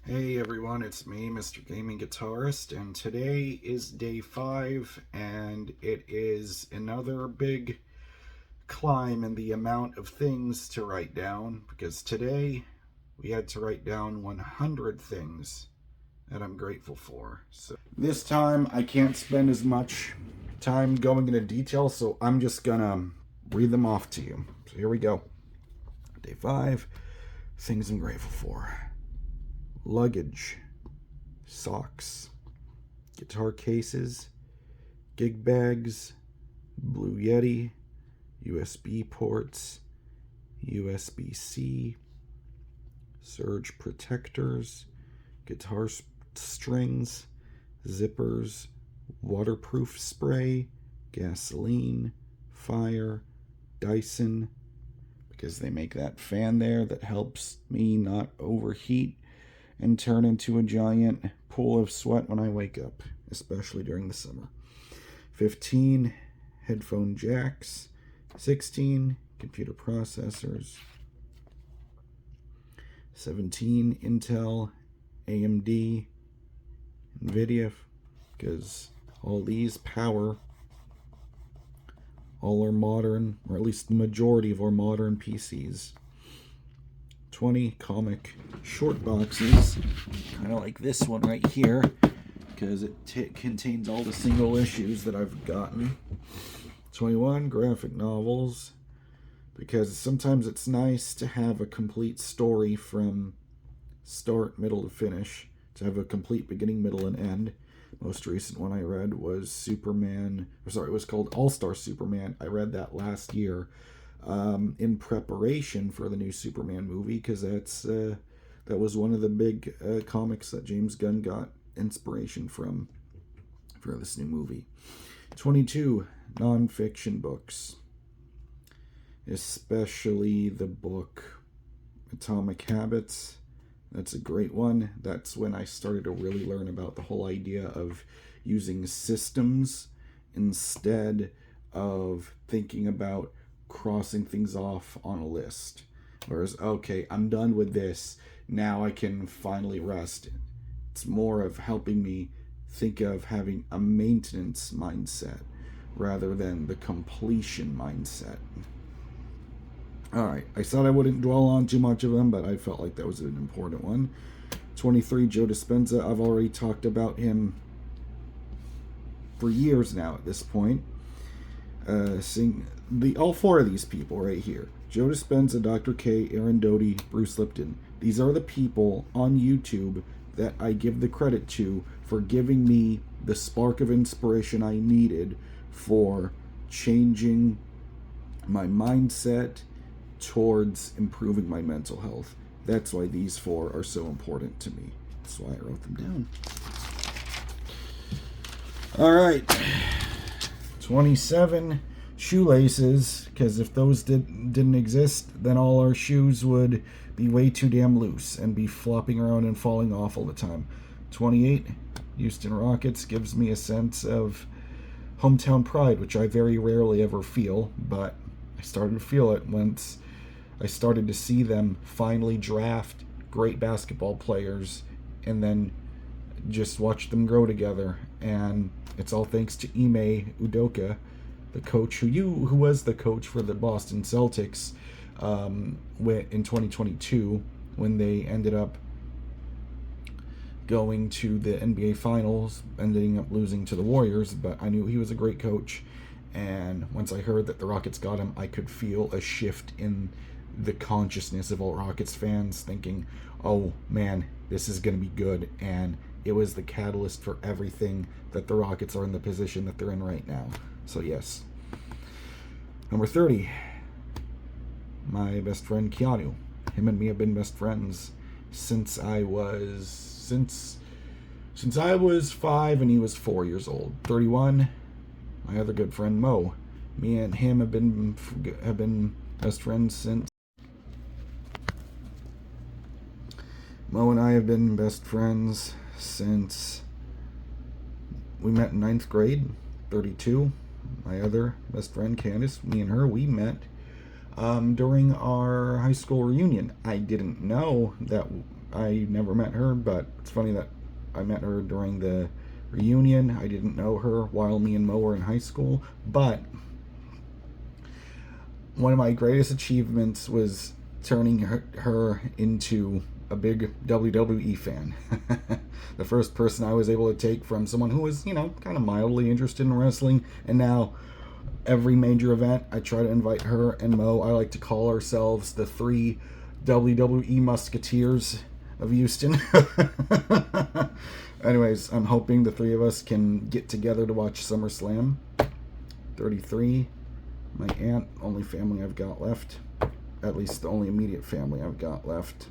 Hey everyone, it's me, Mr. Gaming Guitarist, and today is day 5, and it is another big climb in the amount of things to write down, because today we had to write down 100 things that I'm grateful for. So this time I can't spend as much time going into detail, so I'm just gonna read them off to you. So here we go. Day 5, things I'm grateful for. Luggage, socks, guitar cases, gig bags, Blue Yeti, USB ports, USB-C, surge protectors, guitar strings, zippers, waterproof spray, gasoline, fire, Dyson, because they make that fan there that helps me not overheat and turn into a giant pool of sweat when I wake up, especially during the summer. 15, headphone jacks. 16, computer processors. 17, Intel, AMD, NVIDIA, because all these power all our modern, or at least the majority of our modern PCs. 20 comic short boxes, kind of like this one right here, because it contains all the single issues that I've gotten. 21 graphic novels, because sometimes it's nice to have a complete story from start, middle to finish, to have a complete beginning, middle, and end. Most recent one I read was Superman, it was called All-Star Superman. I read that last year in preparation for the new Superman movie, because that was one of the big comics that James Gunn got inspiration from for this new movie. 22 nonfiction books, especially the book Atomic Habits. That's a great one. That's when I started to really learn about the whole idea of using systems instead of thinking about crossing things off on a list. Whereas, okay, I'm done with this. Now I can finally rest. It's more of helping me think of having a maintenance mindset rather than the completion mindset. Alright, I said I wouldn't dwell on too much of them, but I felt like that was an important one. 23, Joe Dispenza. I've already talked about him for years now at this point. All four of these people right here. Joe Dispenza, Dr. K, Aaron Doty, Bruce Lipton. These are the people on YouTube that I give the credit to for giving me the spark of inspiration I needed for changing my mindset towards improving my mental health. That's why these four are so important to me. That's why I wrote them down. All right. 27, shoelaces, because if those didn't exist, then all our shoes would be way too damn loose and be flopping around and falling off all the time. 28, Houston Rockets, gives me a sense of hometown pride, which I very rarely ever feel, but I started to feel it once I started to see them finally draft great basketball players and then just watch them grow together. And it's all thanks to Ime Udoka, the coach who was the coach for the Boston Celtics in 2022 when they ended up going to the NBA Finals, ending up losing to the Warriors. But I knew he was a great coach, and once I heard that the Rockets got him, I could feel a shift in the consciousness of all Rockets fans, thinking, oh man, this is going to be good. And it was the catalyst for everything that the Rockets are in the position that they're in right now. So yes. Number 30, my best friend Keanu. Him and me have been best friends since I was 5 and he was 4 years old. 31, my other good friend Mo. Me and him have been best friends since. Mo and I have been best friends since we met in 9th grade. 32, my other best friend Candace, me and her, we met during our high school reunion. I didn't know that I never met her, but it's funny that I met her during the reunion. I didn't know her while me and Mo were in high school, but one of my greatest achievements was turning her into a big WWE fan. The first person I was able to take from someone who was, kind of mildly interested in wrestling, and now every major event I try to invite her and Mo. I like to call ourselves the 3 WWE Musketeers of Houston. Anyways, I'm hoping the 3 of us can get together to watch SummerSlam. 33, my aunt, only family I've got left. At least the only immediate family I've got left.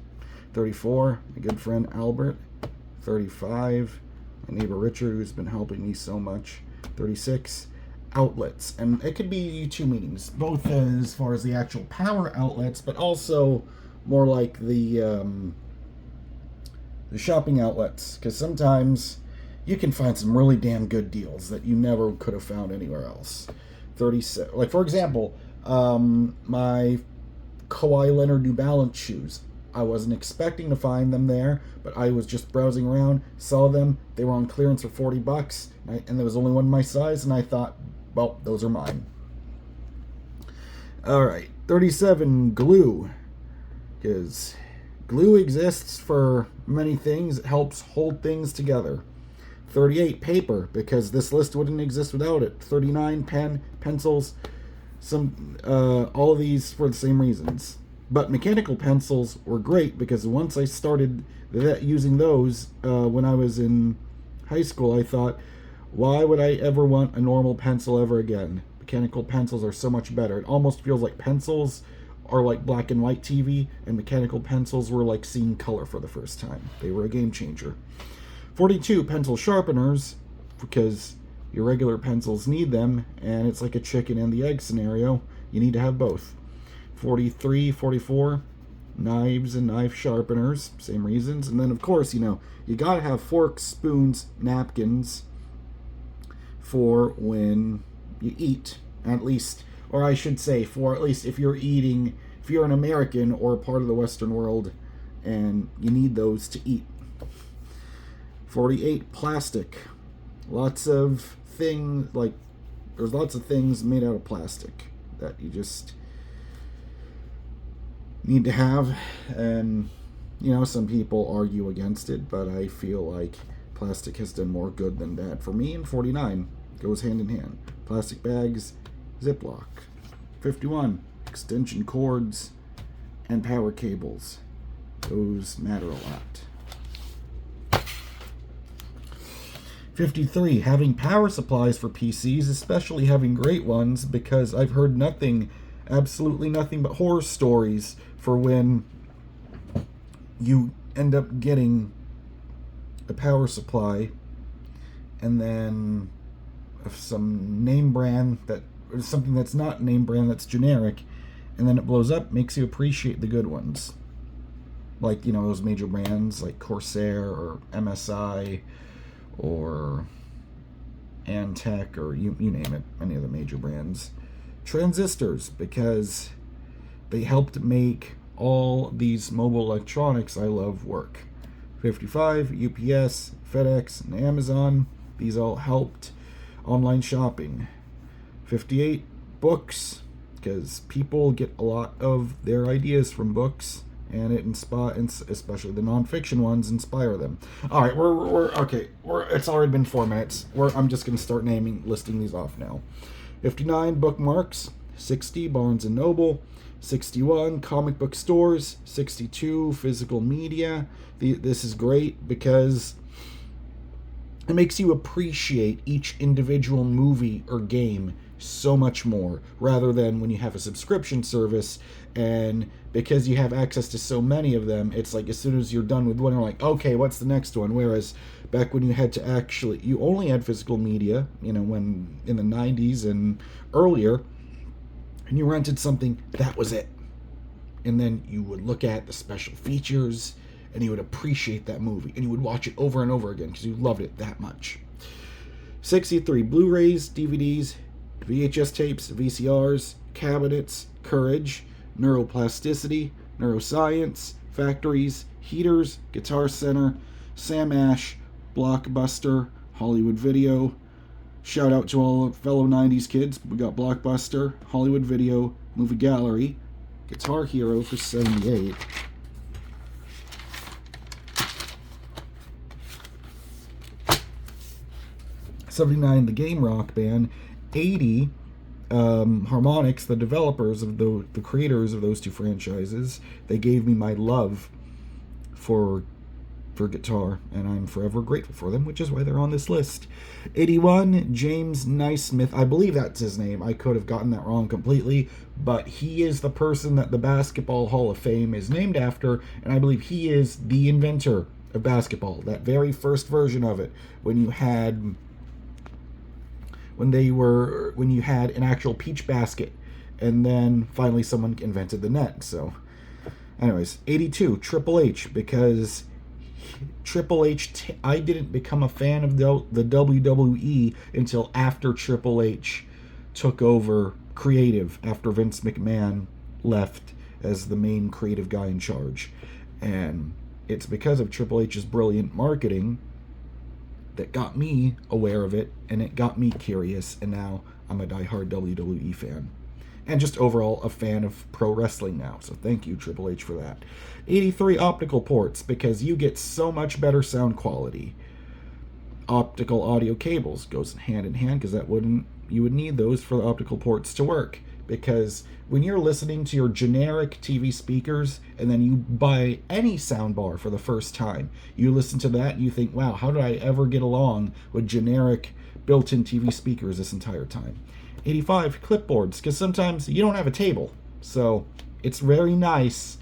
34, my good friend Albert. 35, my neighbor Richard, who's been helping me so much. 36, outlets. And it could be 2 meanings, both as far as the actual power outlets, but also more like the shopping outlets. Because sometimes you can find some really damn good deals that you never could have found anywhere else. 36, like for example, my Kawhi Leonard New Balance shoes. I wasn't expecting to find them there, but I was just browsing around, saw them. They were on clearance for $40, and there was only one my size, and I thought, well, those are mine. All right, 37, glue. Because glue exists for many things. It helps hold things together. 38, paper, because this list wouldn't exist without it. 39, pen, pencils, all of these for the same reasons. But mechanical pencils were great because once I started using those when I was in high school, I thought, why would I ever want a normal pencil ever again? Mechanical pencils are so much better. It almost feels like pencils are like black and white TV, and mechanical pencils were like seeing color for the first time. They were a game changer. 42, pencil sharpeners, because your regular pencils need them, and it's like a chicken and the egg scenario. You need to have both. 43, 44, knives and knife sharpeners, same reasons. And then, of course, you gotta have forks, spoons, napkins for when you eat, at least, or I should say, for at least if you're an American or part of the Western world, and you need those to eat. 48, plastic. There's lots of things made out of plastic that you just need to have, and some people argue against it, but I feel like plastic has done more good than bad for me. And 49 goes hand in hand. Plastic bags, Ziploc. 51, extension cords and power cables. Those matter a lot. 53, having power supplies for PCs, especially having great ones, because I've heard absolutely nothing but horror stories for when you end up getting a power supply and then some name brand something that's not name brand, that's generic, and then it blows up. Makes you appreciate the good ones, like those major brands like Corsair or MSI or Antec, or you name it, any of the major brands. Transistors, because they helped make all these mobile electronics I love work. 55, UPS, FedEx, and Amazon. These all helped online shopping. 58, books, because people get a lot of their ideas from books, and especially the nonfiction ones, inspire them. All right, we're okay. It's already been 4 minutes. I'm just gonna start listing these off now. 59, bookmarks. 60, Barnes and Noble. 61, comic book stores. 62, physical media. This is great because it makes you appreciate each individual movie or game so much more, rather than when you have a subscription service, and because you have access to so many of them, it's like as soon as you're done with one, you're like, okay, what's the next one? Whereas back when you only had physical media, when in the 90s and earlier, and you rented something, that was it. And then you would look at the special features, and you would appreciate that movie, and you would watch it over and over again because you loved it that much. 63, Blu-rays, DVDs, VHS tapes, VCRs, cabinets, courage, neuroplasticity, neuroscience, Factories, Heaters, Guitar Center, Sam Ash, Blockbuster, Hollywood Video. Shout out to all fellow 90s kids. We got Blockbuster, Hollywood Video, Movie Gallery, Guitar Hero for 78. '79, the game Rock Band. 80, Harmonix, the developers of the creators of those two franchises. They gave me my love for guitar, and I'm forever grateful for them, which is why they're on this list. 81, James Naismith. I believe that's his name. I could have gotten that wrong completely, but he is the person that the Basketball Hall of Fame is named after, and I believe he is the inventor of basketball, that very first version of it, when you had an actual peach basket, and then finally someone invented the net. So anyways, 82, Triple H, because Triple H, I didn't become a fan of the WWE until after Triple H took over creative, after Vince McMahon left as the main creative guy in charge. And it's because of Triple H's brilliant marketing that got me aware of it, and it got me curious, and now I'm a diehard WWE fan. And just overall a fan of pro wrestling now. So thank you, Triple H, for that. 83, optical ports, because you get so much better sound quality. Optical audio cables goes hand in hand, because you would need those for the optical ports to work. Because when you're listening to your generic TV speakers, and then you buy any soundbar for the first time, you listen to that and you think, wow, how did I ever get along with generic built-in TV speakers this entire time? 85, clipboards, because sometimes you don't have a table. So it's very nice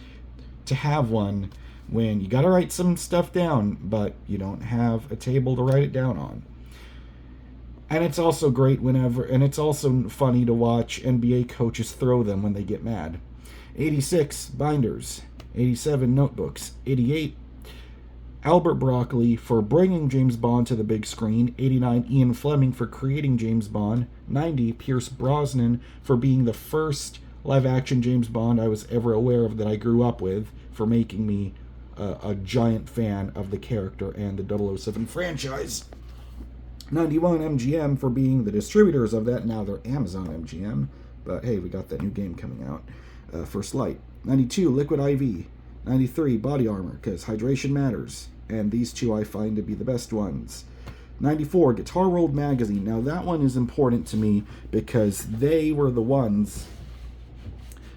to have one when you got to write some stuff down, but you don't have a table to write it down on. And it's also great and it's also funny to watch NBA coaches throw them when they get mad. 86, binders. 87, notebooks. 88, Albert Broccoli for bringing James Bond to the big screen. 89, Ian Fleming for creating James Bond. 90, Pierce Brosnan for being the first live-action James Bond I was ever aware of that I grew up with, for making me a giant fan of the character and the 007 franchise. 91, MGM for being the distributors of that. Now they're Amazon MGM, but hey, we got that new game coming out, First Light. 92, Liquid IV. 93, Body Armor, because hydration matters, and these two I find to be the best ones. 94, Guitar World Magazine. Now that one is important to me because they were the ones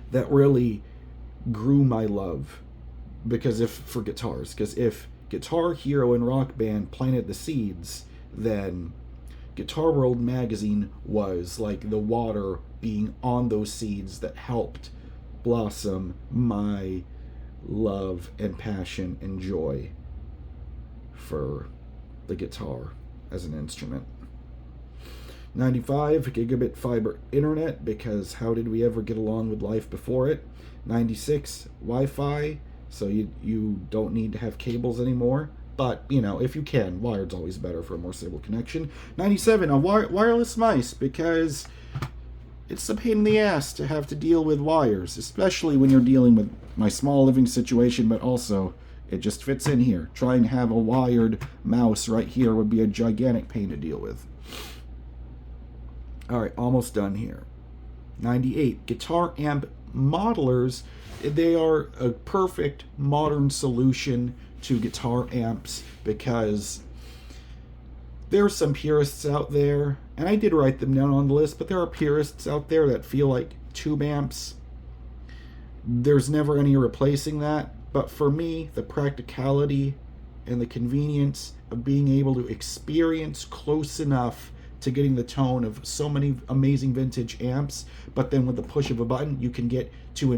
that really grew my love for guitars. Because if Guitar Hero and Rock Band planted the seeds, then Guitar World Magazine was like the water being on those seeds that helped blossom my love and passion and joy for the guitar as an instrument. 95, gigabit fiber internet, because how did we ever get along with life before it? 96, Wi-Fi, so you don't need to have cables anymore. But, if you can, wired's always better for a more stable connection. 97, a wireless mice, because it's a pain in the ass to have to deal with wires, especially when you're dealing with my small living situation, but also it just fits in here. Trying to have a wired mouse right here would be a gigantic pain to deal with. All right, almost done here. 98, guitar amp modelers. They are a perfect modern solution to guitar amps, because there are some purists out there, and I did write them down on the list, but there are purists out there that feel like tube amps, there's never any replacing that. But for me, the practicality and the convenience of being able to experience close enough to getting the tone of so many amazing vintage amps, but then with the push of a button you can get to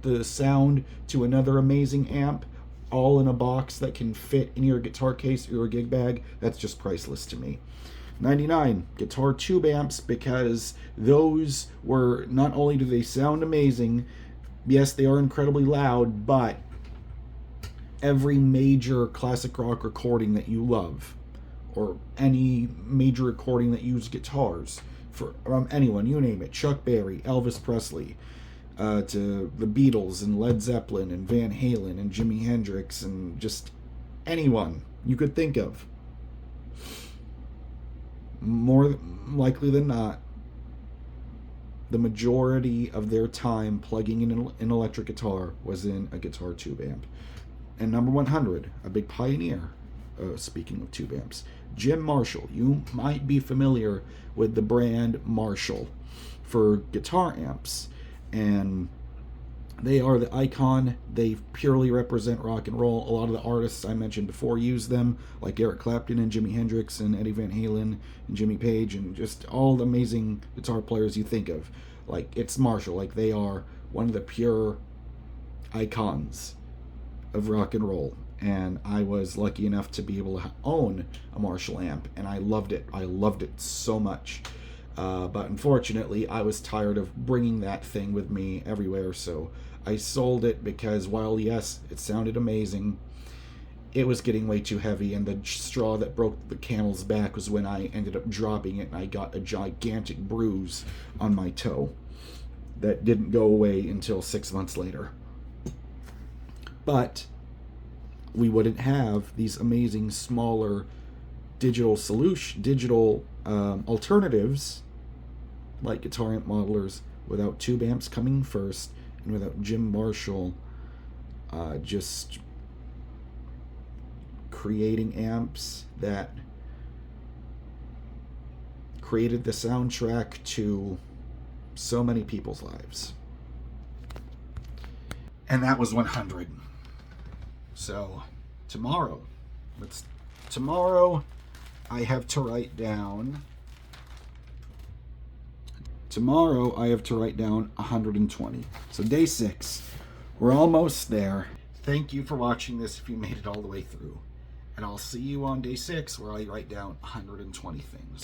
the sound to another amazing amp, all in a box that can fit in your guitar case or your gig bag, that's just priceless to me. 99, guitar tube amps, because those were, not only do they sound amazing, yes, they are incredibly loud, but every major classic rock recording that you love, or any major recording that used guitars, from anyone, you name it, Chuck Berry, Elvis Presley, to the Beatles and Led Zeppelin and Van Halen and Jimi Hendrix and just anyone you could think of. More likely than not, the majority of their time plugging in an electric guitar was in a guitar tube amp. And number 100, a big pioneer, speaking of tube amps, Jim Marshall. You might be familiar with the brand Marshall for guitar amps. And they are the icon. They purely represent rock and roll. A lot of the artists I mentioned before use them, like Eric Clapton and Jimi Hendrix and Eddie Van Halen and Jimmy Page and just all the amazing guitar players you think of. Like, it's Marshall. Like, they are one of the pure icons of rock and roll. And I was lucky enough to be able to own a Marshall amp, and I loved it. I loved it so much. But unfortunately, I was tired of bringing that thing with me everywhere, so I sold it because while, yes, it sounded amazing, it was getting way too heavy, and the straw that broke the camel's back was when I ended up dropping it, and I got a gigantic bruise on my toe that didn't go away until 6 months later. But we wouldn't have these amazing, smaller digital alternatives like guitar amp modelers without tube amps coming first and without Jim Marshall just creating amps that created the soundtrack to so many people's lives. And that was 100. So tomorrow I have to write down 120. So day 6. We're almost there. Thank you for watching this if you made it all the way through. And I'll see you on day 6 where I write down 120 things.